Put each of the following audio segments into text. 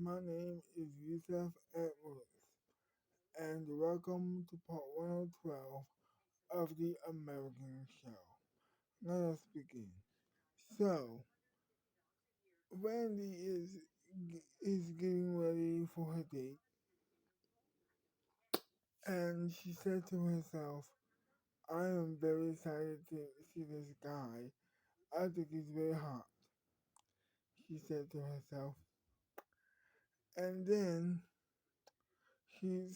My name is Yusuf Edwards, and welcome to part 112 of the American Show. Let us begin. So, Randy is getting ready for her date, and she said to herself, "I am very excited to see this guy. I think he's very hot." She said to herself, and she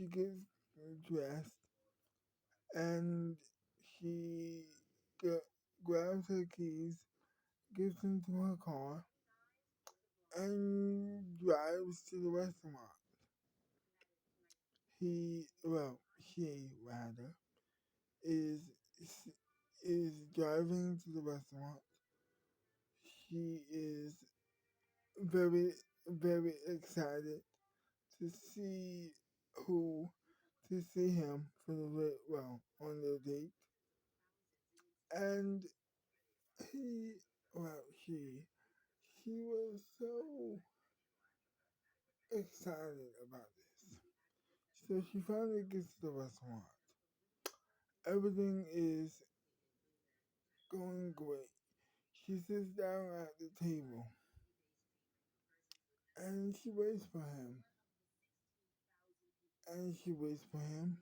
gets dressed and she grabs her keys, gets into her car, and drives to the restaurant. She rather is is driving to the restaurant. She is very very excited to see who to see him for on their date, and he well she was so excited about this. So she finally gets to the restaurant. Everything is going great. She sits down at the table and she waits for him. And she waits for him.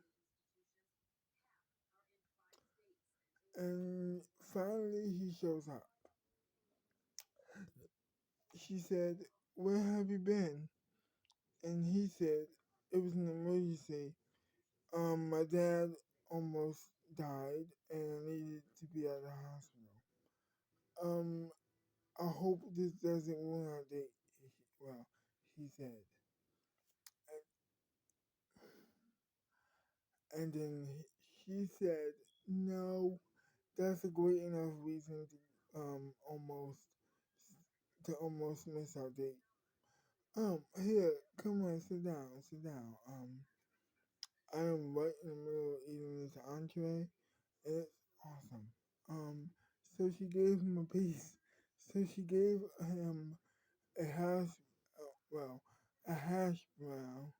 And finally he shows up. She said, "Where have you been?" And he said, "It was an emergency. My dad almost died and I needed to be at the hospital. Um, I hope this doesn't ruin our date." Well, he said. And then she said, "No, that's a great enough reason to almost miss our date. Here, come on, sit down, sit down. I am right in the middle of eating this entree, and it's awesome." Um, so she gave him a piece. So she gave him a hash, well, a hash brown,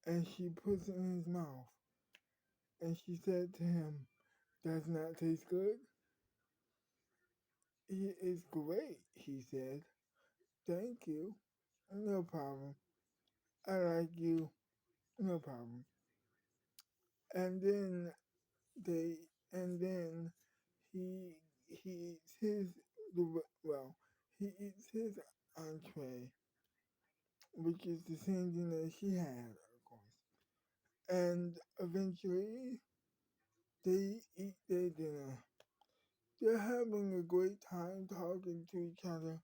and she puts it in his mouth. And she said to him, "Does not taste good?" "It's great," he said. "Thank you. No problem. I like you. No problem." And then and then he eats he eats his entree, which is the same thing that she had, of course. And eventually, they eat their dinner. They're having a great time talking to each other,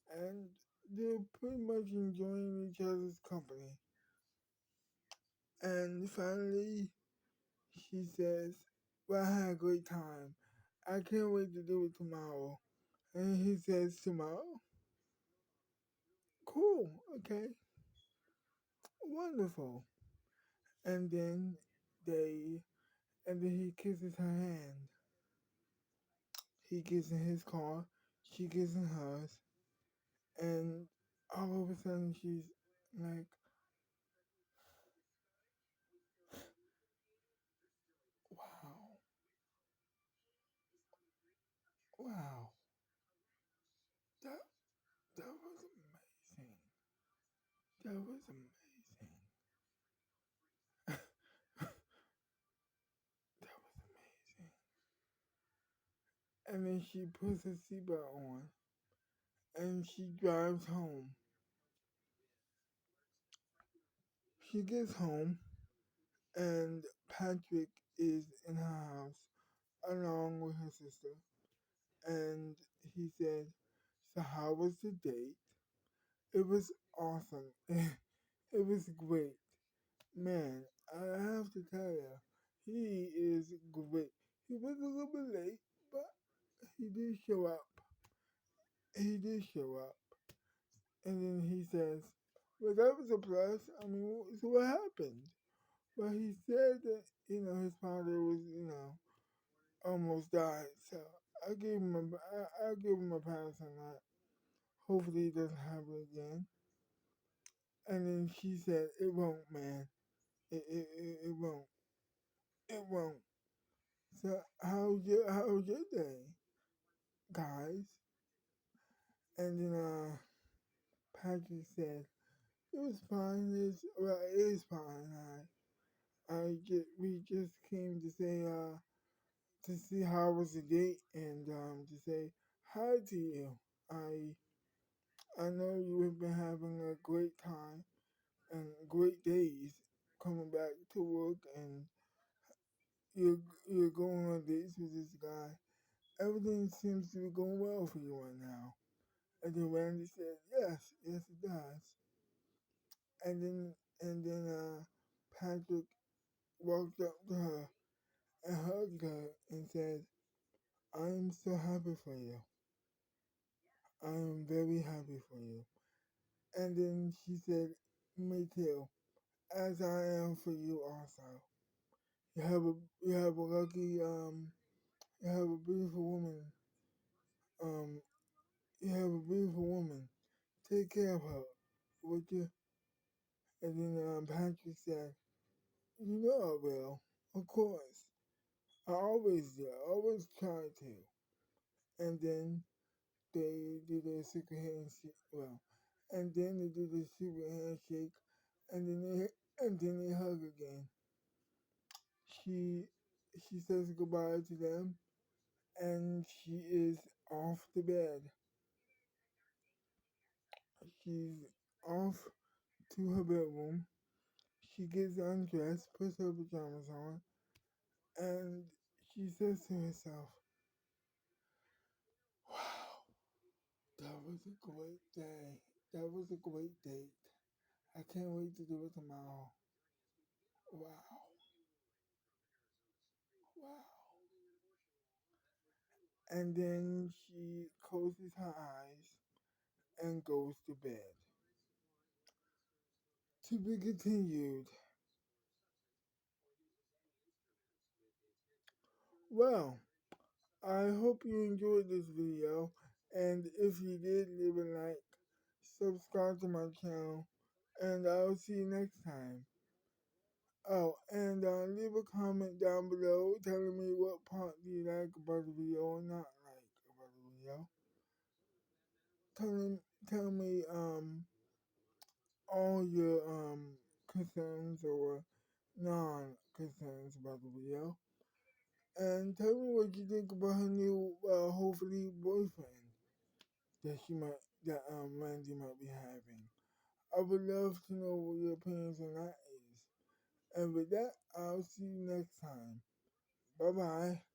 and they're pretty much enjoying each other's company. And finally, she says, "Well, I had a great time. I can't wait to do it tomorrow." And he says, "Tomorrow? Cool, okay, wonderful." And then they, and then he kisses her hand. He gets in his car, she gets in hers, and all of a sudden she's like, "Wow, wow, that that was amazing. That was amazing. That was amazing." And then she puts her seatbelt on and she drives home. She gets home and Patrick is in her house along with her sister. And he said, "So, how was the date?" "It was awesome. It was great. Man, I have to tell you, he is great. He was a little bit late, but he did show up. He did show up." And then he says, "Well, that was a plus. I mean, so what happened?" "Well, he said that, his father was, almost died. So I gave him a pass on that. hopefully it doesn't happen again. And then she said, it won't, man. It won't. It won't. So how's your day, guys? And then Patrick said, it was fine. It is fine. We just came to say to see how was the date and to say hi to you. I I know you have been having a great time and great days coming back to work, and you're you're going on dates with this guy. Everything seems to be going well for you right now. And then Randy said, yes it does. And then Patrick walked up to her and hugged her and said, I am so happy for you. I am very happy for you. And then she said, me too, as I am for you also. You have a you have a lucky you have a beautiful woman. Um you have a beautiful woman. Take care of her, would you? And then Patrick said, you know I will. Of course. I always do. I always try to. And then they did a secret handshake. Well, and then they did a secret handshake, and then they hug again. She she says goodbye to them, and she is off to bed. She's off to her bedroom. She gets undressed, puts her pajamas on, and she says to herself, "Wow, that was a great day. That was a great date. I can't wait to do it tomorrow. Wow, wow." And then she closes her eyes and goes to bed. To be continued. Well, I hope you enjoyed this video, and if you did, leave a like, subscribe to my channel, and I'll see you next time. Oh, and leave a comment down below telling me what part do you like about the video or not like about the video. Tell, tell me all your concerns or non-concerns about the video. And tell me what you think about her new, hopefully, boyfriend that Randy might be having. I would love to know what your opinions on that is. And with that, I'll see you next time. Bye bye.